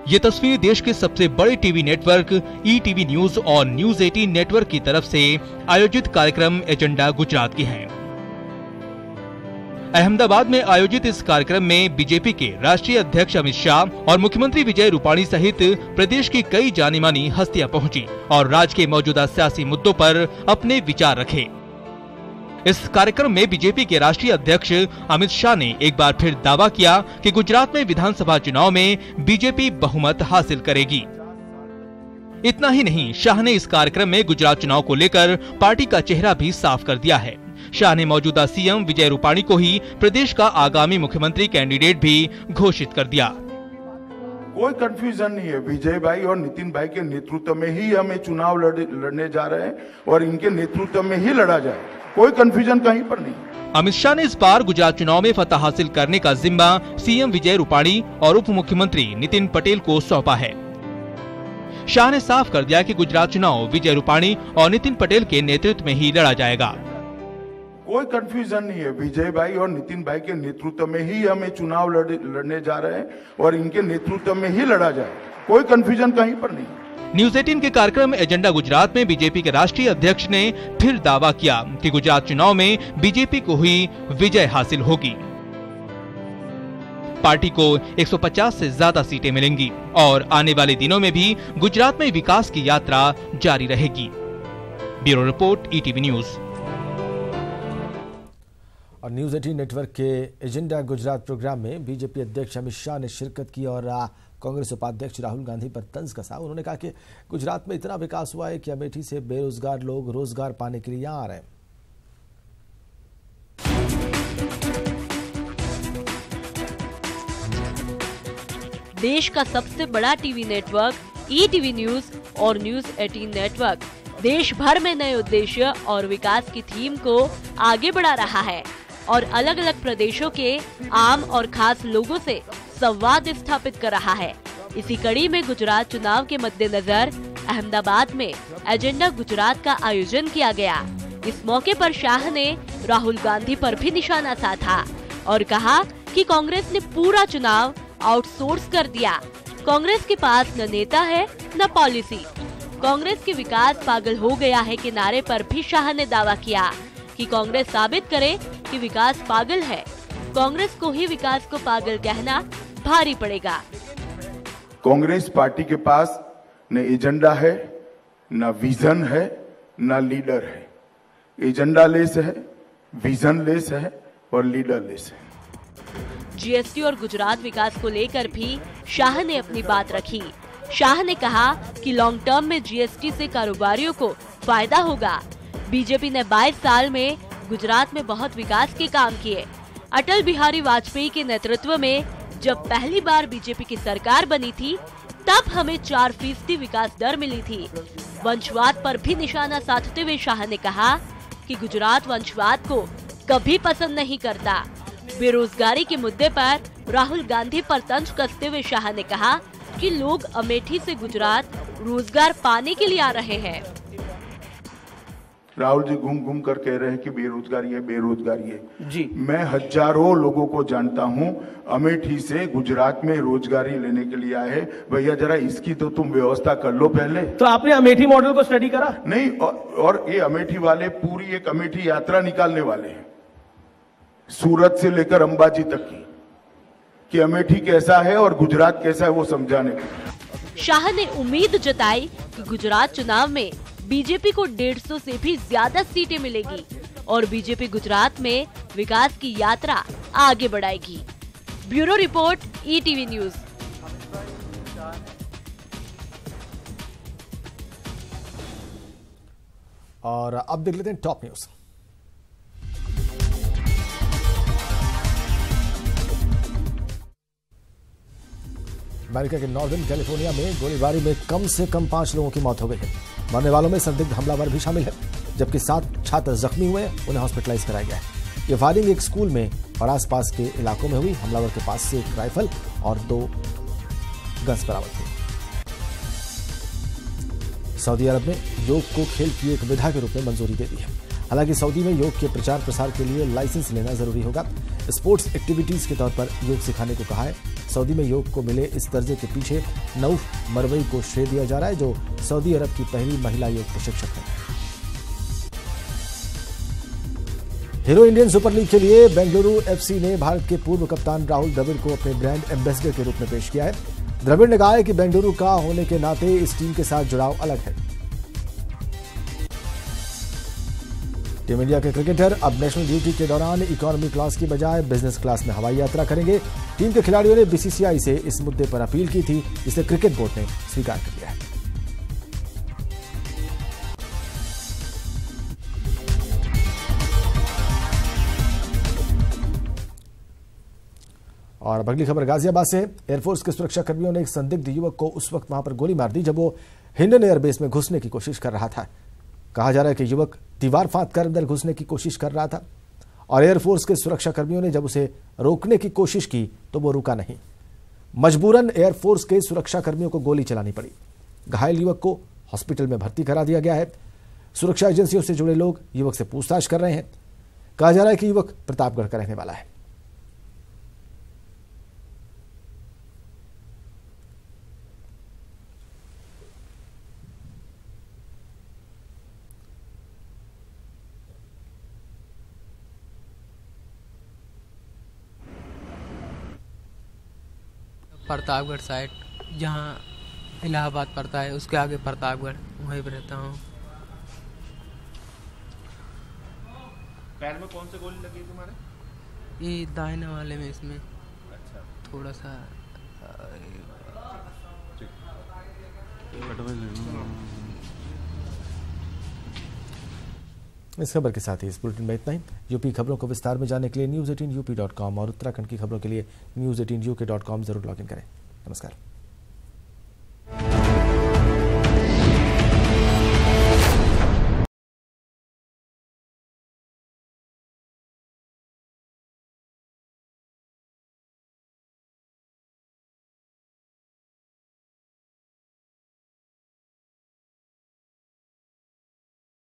ये तस्वीर देश के सबसे बड़े टीवी नेटवर्क ईटीवी न्यूज और न्यूज 18 नेटवर्क की तरफ से आयोजित कार्यक्रम एजेंडा गुजरात की है। अहमदाबाद में आयोजित इस कार्यक्रम में बीजेपी के राष्ट्रीय अध्यक्ष अमित शाह और मुख्यमंत्री विजय रूपाणी सहित प्रदेश की कई जानी मानी हस्तियां पहुंची और राज्य के मौजूदा सियासी मुद्दों पर अपने विचार रखे। इस कार्यक्रम में बीजेपी के राष्ट्रीय अध्यक्ष अमित शाह ने एक बार फिर दावा किया कि गुजरात में विधानसभा चुनाव में बीजेपी बहुमत हासिल करेगी। इतना ही नहीं, शाह ने इस कार्यक्रम में गुजरात चुनाव को लेकर पार्टी का चेहरा भी साफ कर दिया है। शाह ने मौजूदा सीएम विजय रूपाणी को ही प्रदेश का आगामी मुख्यमंत्री कैंडिडेट भी घोषित कर दिया। कोई कंफ्यूजन नहीं है, विजय भाई और नितिन भाई के नेतृत्व में ही हमें चुनाव लड़ने जा रहे हैं और इनके नेतृत्व में ही लड़ा जाए, कोई कंफ्यूजन कहीं पर नहीं। अमित शाह ने इस बार गुजरात चुनाव में फतह हासिल करने का जिम्मा सीएम विजय रूपाणी और उप मुख्यमंत्री नितिन पटेल को सौंपा है। शाह ने साफ कर दिया कि गुजरात चुनाव विजय रूपाणी और नितिन पटेल के नेतृत्व में ही लड़ा जाएगा। कोई कंफ्यूजन नहीं है, विजय भाई और नितिन भाई के नेतृत्व में ही हमें चुनाव लड़ने जा रहे हैं और इनके नेतृत्व में ही लड़ा जाए, कोई कंफ्यूजन कहीं पर नहीं। न्यूज 18 के कार्यक्रम एजेंडा गुजरात में बीजेपी के राष्ट्रीय अध्यक्ष ने फिर दावा किया कि गुजरात चुनाव में बीजेपी को ही विजय हासिल होगी। पार्टी को 150 से ज्यादा सीटें मिलेंगी और आने वाले दिनों में भी गुजरात में विकास की यात्रा जारी रहेगी। Bureau report, ETV news. और न्यूज 18 नेटवर्क के एजेंडा गुजरात प्रोग्राम में बीजेपी अध्यक्ष अमित शाह ने शिरकत की और कांग्रेस उपाध्यक्ष राहुल गांधी पर तंज कसा। उन्होंने कहा कि गुजरात में इतना विकास हुआ है कि अमेठी से बेरोजगार लोग रोजगार पाने के लिए यहां आ रहे हैं। देश का सबसे बड़ा टीवी नेटवर्क ईटीवी न्यूज और न्यूज 18 नेटवर्क देश भर में नए उद्देश्य और विकास की थीम को आगे बढ़ा रहा है और अलग अलग प्रदेशों के आम और खास लोगों से संवाद स्थापित कर रहा है। इसी कड़ी में गुजरात चुनाव के मद्देनजर अहमदाबाद में एजेंडा गुजरात का आयोजन किया गया। इस मौके पर शाह ने राहुल गांधी पर भी निशाना साधा और कहा कि कांग्रेस ने पूरा चुनाव आउटसोर्स कर दिया। कांग्रेस के पास न नेता है न पॉलिसी। कांग्रेस के विकास पागल हो गया है के नारे पर भी शाह ने दावा किया कि कांग्रेस साबित करे कि विकास पागल है। कांग्रेस को ही विकास को पागल कहना भारी पड़ेगा। कांग्रेस पार्टी के पास न एजेंडा है, न विजन है, न लीडर है। एजेंडा लेस है, विजन लेस है और लीडर लेस है। जीएसटी और गुजरात विकास को लेकर भी शाह ने अपनी बात रखी। शाह ने कहा कि लॉन्ग टर्म में जीएसटी से कारोबारियों को फायदा होगा। बीजेपी ने 22 साल में गुजरात में बहुत विकास के काम किए। अटल बिहारी वाजपेयी के नेतृत्व में जब पहली बार बीजेपी की सरकार बनी थी तब हमें 4% विकास दर मिली थी। वंशवाद पर भी निशाना साधते हुए शाह ने कहा कि गुजरात वंशवाद को कभी पसंद नहीं करता। बेरोजगारी के मुद्दे पर राहुल गांधी पर तंज कसते हुए शाह ने कहा कि लोग अमेठी से गुजरात रोजगार पाने के लिए आ रहे हैं। राहुल जी घूम घूम कर कह रहे हैं कि बेरोजगारी है, बेरोजगारी है। जी, मैं हजारों लोगों को जानता हूं अमेठी से गुजरात में रोजगारी लेने के लिए आए। भैया जरा इसकी तो तुम व्यवस्था कर लो पहले। तो आपने अमेठी मॉडल को स्टडी करा? नहीं, और ये अमेठी वाले पूरी एक अमेठी यात्रा निकालने वाले हैं, सूरत से लेकर अंबाजी तक की, कि अमेठी कैसा है और गुजरात कैसा है वो समझाने की। शाह ने उम्मीद जताई कि गुजरात चुनाव में बीजेपी को 150 से भी ज्यादा सीटें मिलेगी और बीजेपी गुजरात में विकास की यात्रा आगे बढ़ाएगी। Bureau report, ETV news. और अब देख लेते हैं टॉप न्यूज। अमेरिका के नॉर्दर्न कैलिफोर्निया में गोलीबारी में कम से कम 5 लोगों की मौत हो गई है। मरने वालों में संदिग्ध हमलावर भी शामिल है, जबकि 7 छात्र जख्मी हुए, उन्हें हॉस्पिटलाइज कराया गया है। ये फायरिंग एक स्कूल में और आसपास के इलाकों में हुई। हमलावर के पास से एक राइफल और 2 गन्स बरामद हुए। सऊदी अरब ने योग को खेल की एक विधा के रूप में मंजूरी दे दी है। हालांकि सऊदी में योग के प्रचार प्रसार के लिए लाइसेंस लेना जरूरी होगा। स्पोर्ट्स एक्टिविटीज के तौर पर योग सिखाने को कहा है। सऊदी में योग को मिले इस दर्जे के पीछे नऊफ मरवई को श्रेय दिया जा रहा है, जो सऊदी अरब की पहली महिला योग प्रशिक्षक है। हीरो इंडियन सुपर लीग के लिए बेंगलुरु एफसी ने भारत के पूर्व कप्तान राहुल द्रविड़ को अपने ब्रांड एम्बेसडर के रूप में पेश किया है। द्रविड़ ने कहा है कि बेंगलुरु का होने के नाते इस टीम के साथ जुड़ाव अलग है। टीम इंडिया के क्रिकेटर अब नेशनल ड्यूटी के दौरान इकोनॉमी क्लास की बजाय बिजनेस क्लास में हवाई यात्रा करेंगे। टीम के खिलाड़ियों ने बीसीसीआई से इस मुद्दे पर अपील की थी, जिसे क्रिकेट बोर्ड ने स्वीकार कर लिया है। और अब अगली खबर गाजियाबाद से। एयरफोर्स के सुरक्षा कर्मियों ने एक संदिग्ध युवक को उस वक्त वहां पर गोली मार दी जब वो हिंडन एयरबेस में घुसने की कोशिश कर रहा था। कहा जा रहा है कि युवक दीवार फांद कर अंदर घुसने की कोशिश कर रहा था और एयरफोर्स के सुरक्षा कर्मियों ने जब उसे रोकने की कोशिश की तो वो रुका नहीं। मजबूरन एयरफोर्स के सुरक्षा कर्मियों को गोली चलानी पड़ी। घायल युवक को हॉस्पिटल में भर्ती करा दिया गया है। सुरक्षा एजेंसियों से जुड़े लोग युवक से पूछताछ कर रहे हैं। कहा जा रहा है कि युवक प्रतापगढ़ का रहने वाला है। प्रतापगढ़ साइड, जहाँ इलाहाबाद पड़ता है उसके आगे प्रतापगढ़, वहीं पर रहता हूँ। पैर में कौन सी गोली लगी तुम्हारे? ये दाहिने वाले में, इसमें अच्छा, थोड़ा सा इस खबर के साथ ही इस बुलेटिन में इतना ही। यूपी खबरों को विस्तार में जानने के लिए news18up.com और उत्तराखंड की खबरों के लिए news18uk.com जरूर लॉगिन करें। नमस्कार।